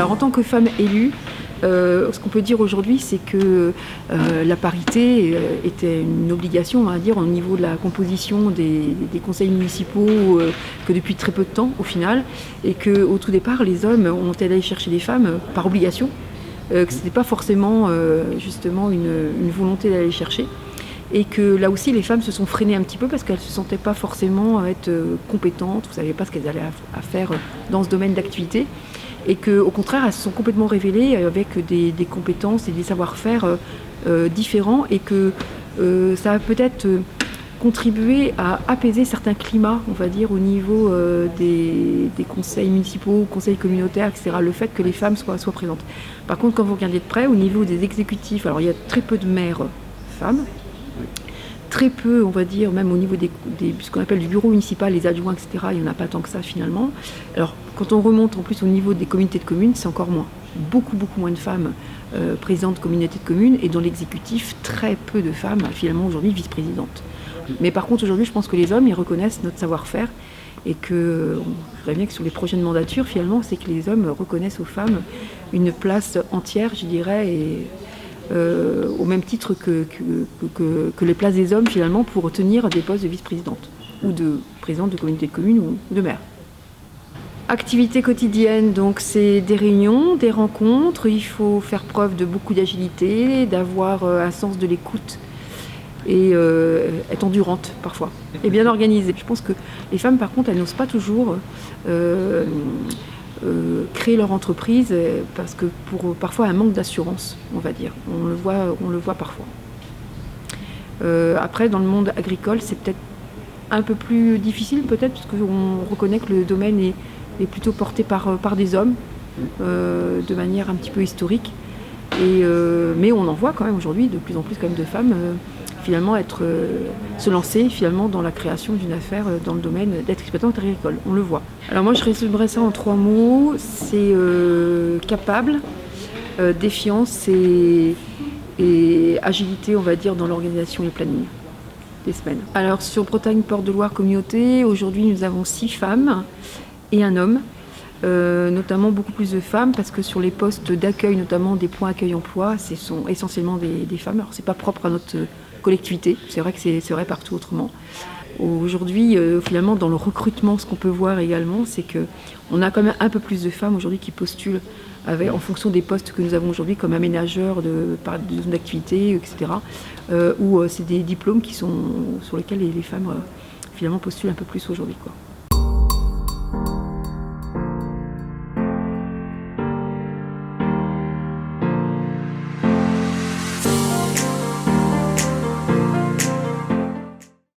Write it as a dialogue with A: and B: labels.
A: Alors en tant que femme élue, ce qu'on peut dire aujourd'hui, c'est que la parité était une obligation, on va dire, au niveau de la composition des conseils municipaux, que depuis très peu de temps au final, et qu'au tout départ, les hommes ont allé chercher les femmes par obligation, que ce n'était pas forcément justement une volonté d'aller les chercher. Et que là aussi, les femmes se sont freinées un petit peu parce qu'elles ne se sentaient pas forcément être compétentes, vous ne savaient pas ce qu'elles allaient à faire dans ce domaine d'activité. Et qu'au contraire, elles se sont complètement révélées avec des compétences et des savoir-faire différents et que ça a peut-être contribué à apaiser certains climats, on va dire, au niveau des conseils municipaux, conseils communautaires, etc. Le fait que les femmes soient présentes. Par contre, quand vous regardez de près, au niveau des exécutifs, alors il y a très peu de maires femmes, très peu, on va dire, même au niveau ce qu'on appelle du bureau municipal, les adjoints, etc., il n'y en a pas tant que ça finalement. Alors, quand on remonte en plus au niveau des communautés de communes, c'est encore moins. Beaucoup moins de femmes présidentes de communautés de communes et dans l'exécutif, très peu de femmes finalement aujourd'hui vice-présidentes. Mais par contre, aujourd'hui, je pense que les hommes, ils reconnaissent notre savoir-faire et que, je voudrais bien que sur les prochaines mandatures, finalement, c'est que les hommes reconnaissent aux femmes une place entière, je dirais, et au même titre que les places des hommes finalement pour tenir des postes de vice-présidente ou de présidente de communauté de communes ou de maire. Activité quotidienne, donc c'est des réunions, des rencontres, il faut faire preuve de beaucoup d'agilité, d'avoir un sens de l'écoute et être endurante parfois et bien organisée. Je pense que les femmes par contre elles n'osent pas toujours créer leur entreprise parce que pour parfois un manque d'assurance, on va dire. On le voit parfois. Après, dans le monde agricole, c'est peut-être un peu plus difficile, peut-être, parce qu'on reconnaît que le domaine est plutôt porté par des hommes, de manière un petit peu historique. Mais on en voit quand même aujourd'hui de plus en plus quand même de femmes finalement se lancer finalement dans la création d'une affaire dans le domaine d'être exploitante agricole. On le voit. Alors moi je résumerais ça en 3 mots. C'est capable, défiance et agilité, on va dire, dans l'organisation et le planning des semaines. Alors sur Bretagne Porte de Loire Communauté, aujourd'hui nous avons 6 femmes et un homme. Notamment beaucoup plus de femmes parce que sur les postes d'accueil, notamment des points accueil emploi, ce sont essentiellement des femmes. Alors c'est pas propre à notre collectivité, c'est vrai que c'est vrai partout autrement. Aujourd'hui, finalement, dans le recrutement, ce qu'on peut voir également, c'est qu'on a quand même un peu plus de femmes aujourd'hui qui postulent en fonction des postes que nous avons aujourd'hui comme aménageurs de zones d'activité, etc. Où c'est des diplômes sur lesquels les femmes finalement postulent un peu plus aujourd'hui, quoi.